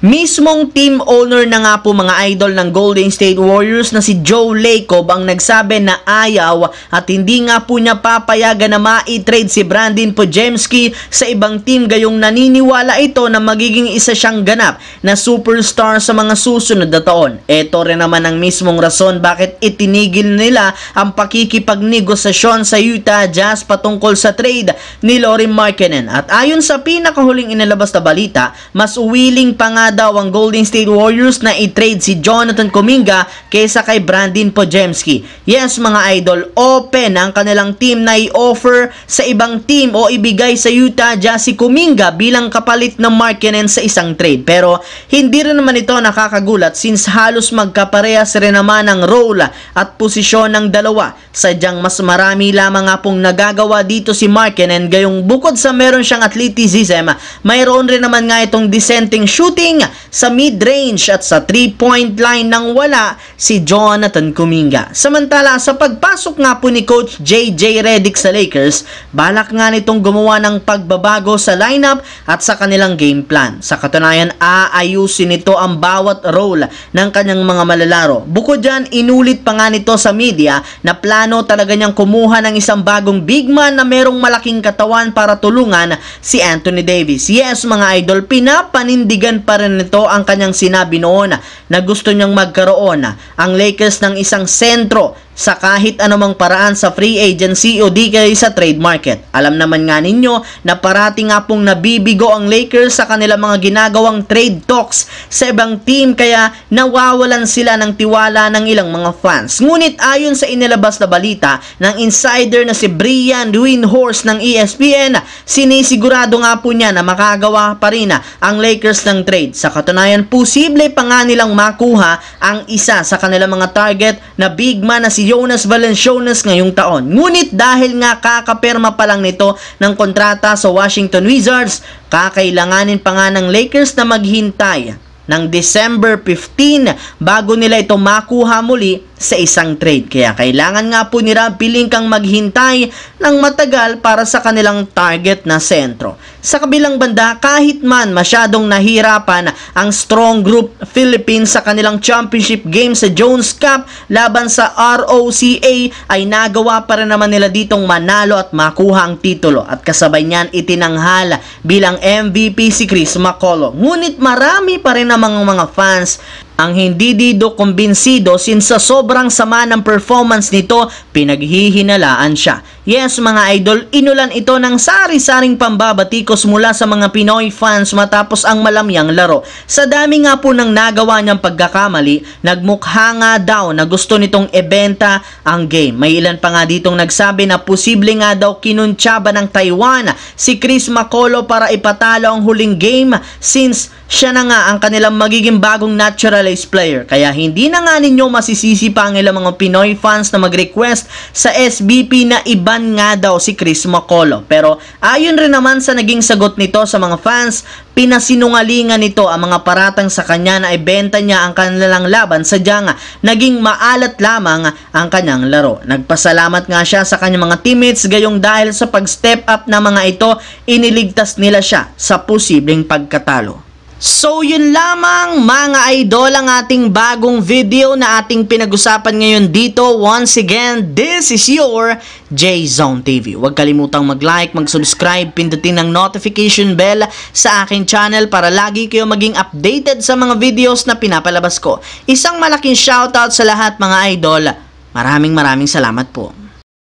Mismong team owner na nga po mga idol ng Golden State Warriors na si Joe Lacob ang nagsabi na ayaw at hindi nga po niya papayagan na ma-trade si Brandon Podziemski sa ibang team, gayong naniniwala ito na magiging isa siyang ganap na superstar sa mga susunod na taon. Ito rin naman ang mismong rason bakit itinigil nila ang pakikipagnegosasyon sa Utah Jazz patungkol sa trade ni Lauri Markkanen. At ayon sa pinakahuling inilabas na balita, mas willing pa nga daw ang Golden State Warriors na i-trade si Jonathan Kuminga kaysa kay Brandon Podziemski. Yes mga idol, open ang kanilang team na i-offer sa ibang team o ibigay sa Utah Jazz si Kuminga bilang kapalit ng Markkanen sa isang trade. Pero hindi rin naman ito nakakagulat since halos magkaparehas rin naman ang role at posisyon ng dalawa. Sadyang mas marami lamang nga pong nagagawa dito si Markkanen, gayong bukod sa meron siyang athleticism, mayroon rin naman nga itong dissenting shooting sa mid-range at sa 3-point line nang wala si Jonathan Kuminga. Samantala, sa pagpasok nga po ni Coach JJ Redick sa Lakers, balak nga nitong gumawa ng pagbabago sa lineup at sa kanilang game plan. Sa katunayan, aayusin nito ang bawat role ng kanyang mga malalaro. Bukod dyan, inulit pa nga nito sa media na plano talaga niyang kumuha ng isang bagong big man na merong malaking katawan para tulungan si Anthony Davis. Yes mga idol, pinapanindigan pa rin nito ang kanyang sinabi noon na gusto niyang magkaroon ang Lakers ng isang sentro sa kahit anumang paraan sa free agency o di kaya sa trade market. Alam naman nga ninyo na parati nga pong nabibigo ang Lakers sa kanilang mga ginagawang trade talks sa ibang team, kaya nawawalan sila ng tiwala ng ilang mga fans. Ngunit ayon sa inilabas na balita ng insider na si Brian Windhorst ng ESPN, sinisigurado nga po niya na makagawa pa rin ang Lakers ng trade. Sa katunayan, posible pa nga nilang makuha ang isa sa kanilang mga target na big man na si Jonas Valanciunas ngayong taon. Ngunit dahil nga kakaperma pa lang nito ng kontrata sa Washington Wizards, kakailanganin pa nga ng Lakers na maghintay ng December 15 bago nila ito makuha muli sa isang trade. Kaya kailangan nga po nila pilingkang maghintay ng matagal para sa kanilang target na sentro. Sa kabilang banda, kahit man masyadong nahirapan ang strong group Philippines sa kanilang championship game sa Jones Cup laban sa ROCA, ay nagawa pa rin naman nila ditong manalo at makuha ang titulo. At kasabay niyan itinanghal bilang MVP si Chris McCullough. Ngunit marami pa rin ang mga fans ang hindi dito kumbinsido since sa sobrang sama ng performance nito, pinaghihinalaan siya. Yes mga idol, inulan ito ng sari-saring pambabatikos mula sa mga Pinoy fans matapos ang malamyang laro. Sa dami nga po ng nagawa niyang pagkakamali, nagmukha nga daw na gusto nitong ibenta ang game. May ilan pa nga ditong nagsabi na posible nga daw kinuntsaba ng Taiwan si Chris McCullough para ipatalo ang huling game since siya na nga ang kanilang magiging bagong naturalized player. Kaya hindi na nga ninyo masisisi pa ang ilang mga Pinoy fans na mag-request sa SBP na iban nga daw si Chris McCullough. Pero ayon rin naman sa naging sagot nito sa mga fans, pinasinungalingan nito ang mga paratang sa kanya na ibenta niya ang kanilang laban, sadyang naging maalat lamang ang kanyang laro. Nagpasalamat nga siya sa kanyang mga teammates, gayong dahil sa pag-step up na mga ito, iniligtas nila siya sa posibleng pagkatalo. So yun lamang mga idol ang ating bagong video na ating pinag-usapan ngayon dito. Once again, this is your J-Zone TV. Huwag kalimutang mag-like, mag-subscribe, pindutin ang notification bell sa aking channel para lagi kayo maging updated sa mga videos na pinapalabas ko. Isang malaking shoutout sa lahat mga idol. Maraming salamat po.